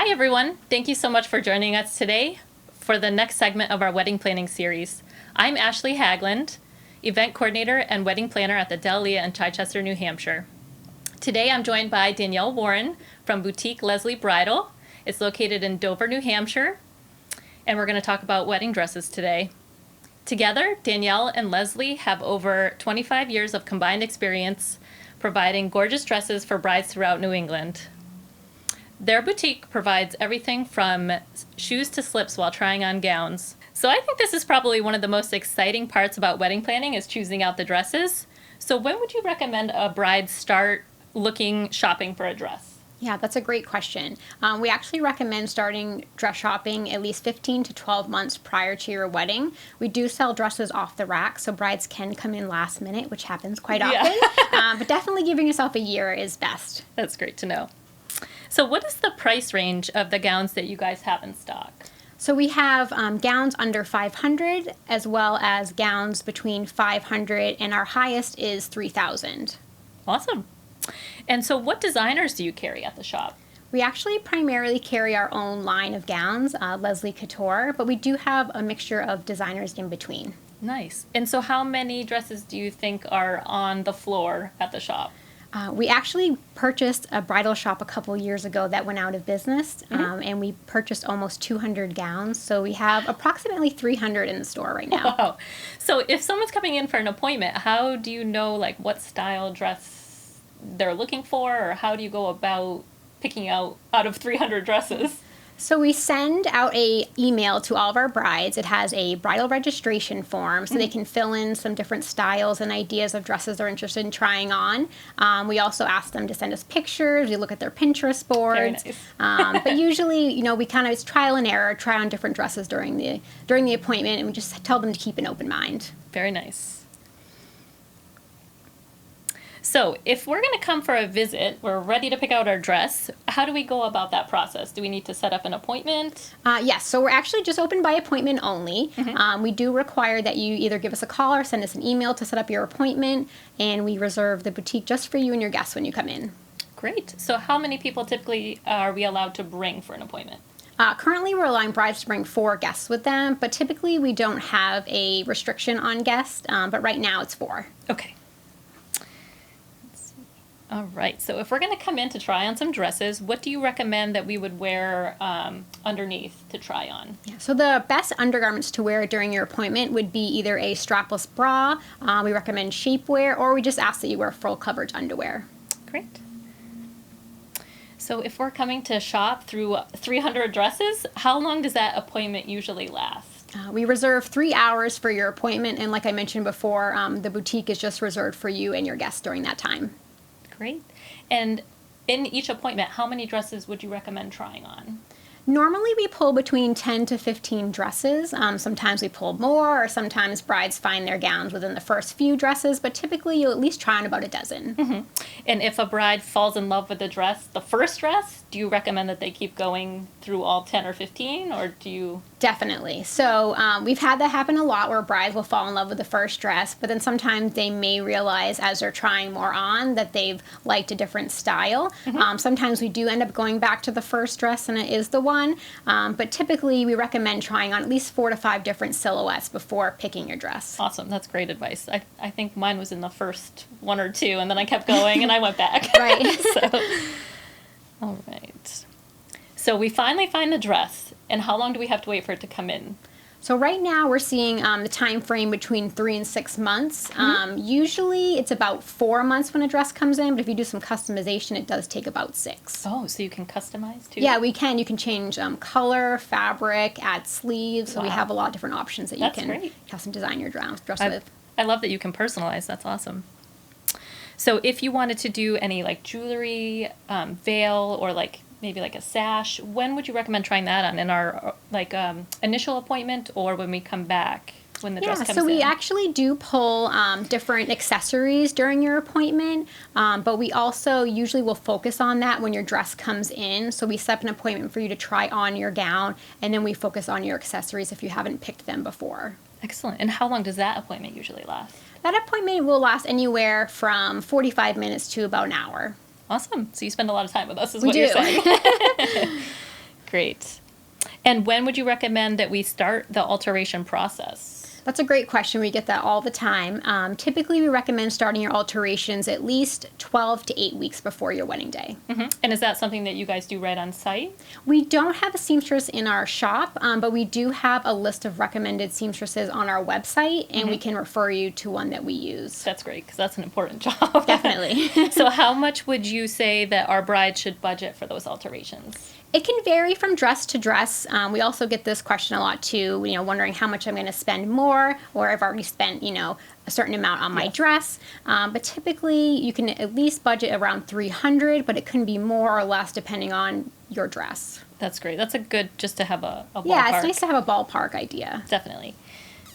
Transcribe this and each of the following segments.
Hi, everyone. Thank you so much for joining us today for the next segment of our wedding planning series. I'm Ashley Hagland, event coordinator and wedding planner at the Dell-Lea in Chichester, New Hampshire. Today, I'm joined by Danielle Warren from boutique Leslie Bridal. It's located in Dover, New Hampshire, and we're going to talk about wedding dresses today. Together, Danielle and Leslie have over 25 years of combined experience providing gorgeous dresses for brides throughout New England. Their boutique provides everything from shoes to slips while trying on gowns. So I think this is probably one of the most exciting parts about wedding planning is choosing out the dresses. So when would you recommend a bride start shopping for a dress? Yeah, that's a great question. We actually recommend starting dress shopping at least 15 to 12 months prior to your wedding. We do sell dresses off the rack, so brides can come in last minute, which happens quite often. But definitely giving yourself a year is best. That's great to know. So what is the price range of the gowns that you guys have in stock? So we have gowns under $500 as well as gowns between $500 and our highest is $3,000. Awesome. And so what designers do you carry at the shop? We actually primarily carry our own line of gowns, Leslie Couture, but we do have a mixture of designers in between. Nice. And so how many dresses do you think are on the floor at the shop? We actually purchased a bridal shop a couple years ago that went out of business, and we purchased almost 200 gowns. So we have approximately 300 in the store right now. Wow. So if someone's coming in for an appointment, how do you know what style dress they're looking for, or how do you go about picking out of 300 dresses? So we send out a email to all of our brides. It has a bridal registration form, so they can fill in some different styles and ideas of dresses they're interested in trying on. We also ask them to send us pictures. We look at their Pinterest boards. Very nice. But usually, we kind of, it's trial and error, try on different dresses during the appointment, and we just tell them to keep an open mind. Very nice. So if we're going to come for a visit, we're ready to pick out our dress, how do we go about that process? Do we need to set up an appointment? Yes, so we're actually just open by appointment only. We do require that you either give us a call or send us an email to set up your appointment, and we reserve the boutique just for you and your guests when you come in. Great. So how many people typically are we allowed to bring for an appointment? Currently, we're allowing brides to bring 4 guests with them, but typically we don't have a restriction on guests, but right now it's 4. Okay. All right, so if we're going to come in to try on some dresses, what do you recommend that we would wear underneath to try on? Yeah, so the best undergarments to wear during your appointment would be either a strapless bra, we recommend shapewear, or we just ask that you wear full coverage underwear. Great. So if we're coming to shop through 300 dresses, how long does that appointment usually last? We reserve 3 hours for your appointment, and like I mentioned before, the boutique is just reserved for you and your guests during that time. Great. And in each appointment, how many dresses would you recommend trying on? Normally we pull between 10 to 15 dresses. Sometimes we pull more, or sometimes brides find their gowns within the first few dresses, but typically you'll at least try on about a dozen. And if a bride falls in love with the first dress, do you recommend that they keep going through all 10 or 15, or do you... Definitely. So we've had that happen a lot where brides will fall in love with the first dress, but then sometimes they may realize as they're trying more on that they've liked a different style. Sometimes we do end up going back to the first dress and it is the one, but typically we recommend trying on at least 4 to 5 different silhouettes before picking your dress. Awesome. That's great advice. I think mine was in the first 1 or 2, and then I kept going and I went back. Right. All right. So we finally find the dress, and how long do we have to wait for it to come in? So right now we're seeing the time frame between 3 and 6 months. Usually it's about 4 months when a dress comes in, but if you do some customization, it does take about 6. Oh, so you can customize too? Yeah, we can. You can change color, fabric, add sleeves. So we Wow. have a lot of different options that you That's can great. custom design your dress with. I love that you can personalize. That's awesome. So if you wanted to do any jewelry, veil, or maybe a sash, when would you recommend trying that on? In our initial appointment, or when we come back when the dress comes in? So we actually do pull different accessories during your appointment, but we also usually will focus on that when your dress comes in. So we set up an appointment for you to try on your gown, and then we focus on your accessories if you haven't picked them before. Excellent. And how long does that appointment usually last? That appointment will last anywhere from 45 minutes to about an hour. Awesome. So you spend a lot of time with us, is We what do. you're saying. great. And when would you recommend that we start the alteration process? That's a great question. We get that all the time. Typically, we recommend starting your alterations at least 12 to 8 weeks before your wedding day. And is that something that you guys do right on site? We don't have a seamstress in our shop, but we do have a list of recommended seamstresses on our website, and we can refer you to one that we use. That's great, because that's an important job. Definitely. So how much would you say that our bride should budget for those alterations? It can vary from dress to dress. We also get this question a lot too, wondering how much I'm going to spend more, or I've already spent, a certain amount on my dress. But typically you can at least budget around $300, but it can be more or less depending on your dress. That's great. That's a good, just to have a ballpark. Yeah, it's nice to have a ballpark idea. Definitely.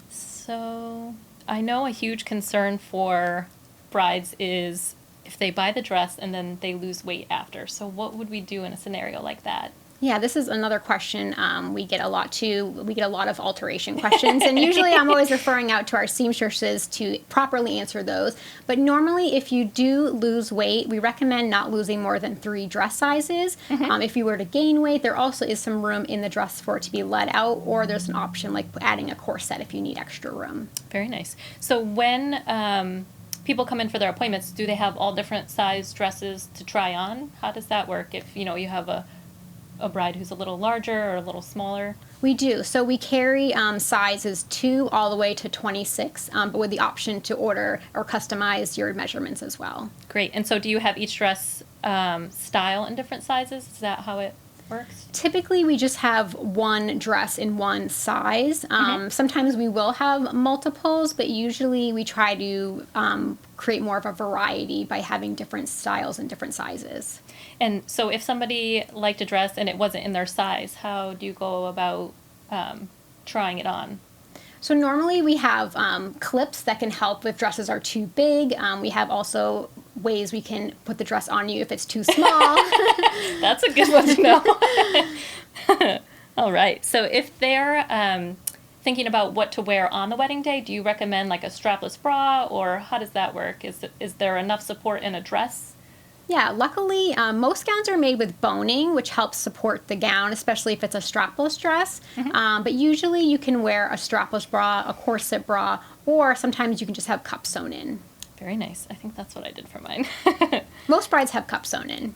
So I know a huge concern for brides is if they buy the dress and then they lose weight after. So what would we do in a scenario like that? Yeah, this is another question we get a lot too. We get a lot of alteration questions, and usually I'm always referring out to our seamstresses to properly answer those. But normally, if you do lose weight, we recommend not losing more than 3 dress sizes. If you were to gain weight, there also is some room in the dress for it to be let out, or there's an option like adding a corset if you need extra room. Very nice. So when people come in for their appointments, do they have all different size dresses to try on? How does that work if you have a bride who's a little larger or a little smaller? We do. So we carry sizes 2 all the way to 26, but with the option to order or customize your measurements as well. Great. And so do you have each dress style in different sizes? Is that how it works? Typically, we just have one dress in one size. Sometimes we will have multiples, but usually we try to create more of a variety by having different styles and different sizes. And so if somebody liked a dress and it wasn't in their size, how do you go about trying it on? So normally we have clips that can help if dresses are too big. We have also ways we can put the dress on you if it's too small. That's a good one to know. All right. So if they're thinking about what to wear on the wedding day, do you recommend like a strapless bra, or how does that work? Is there enough support in a dress? Yeah, luckily, most gowns are made with boning, which helps support the gown, especially if it's a strapless dress. But usually you can wear a strapless bra, a corset bra, or sometimes you can just have cups sewn in. Very nice. I think that's what I did for mine. Most brides have cups sewn in.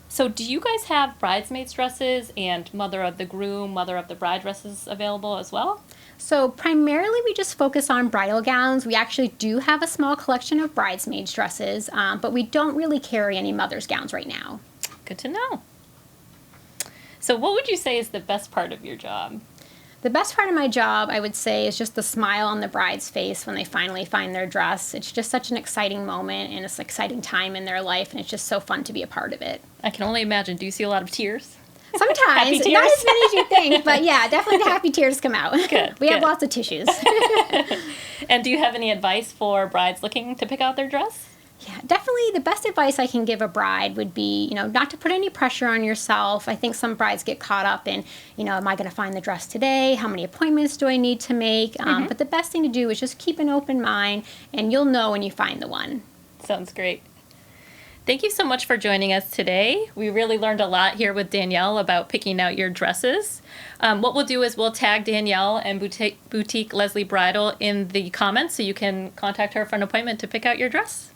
So do you guys have bridesmaids dresses and mother of the groom, mother of the bride dresses available as well? So primarily we just focus on bridal gowns. We actually do have a small collection of bridesmaids dresses, but we don't really carry any mother's gowns right now. Good to know. So what would you say is the best part of your job? The best part of my job, I would say, is just the smile on the bride's face when they finally find their dress. It's just such an exciting moment, and it's an exciting time in their life, and it's just so fun to be a part of it. I can only imagine. Do you see a lot of tears? Sometimes, Happy not tears? as many as you think, but yeah, definitely the happy tears come out. Good, We have good. lots of tissues. And do you have any advice for brides looking to pick out their dress? Yeah, definitely the best advice I can give a bride would be, not to put any pressure on yourself. I think some brides get caught up in, am I going to find the dress today? How many appointments do I need to make? But the best thing to do is just keep an open mind, and you'll know when you find the one. Sounds great. Thank you so much for joining us today. We really learned a lot here with Danielle about picking out your dresses. What we'll do is we'll tag Danielle and Boutique Leslie Bridal in the comments so you can contact her for an appointment to pick out your dress.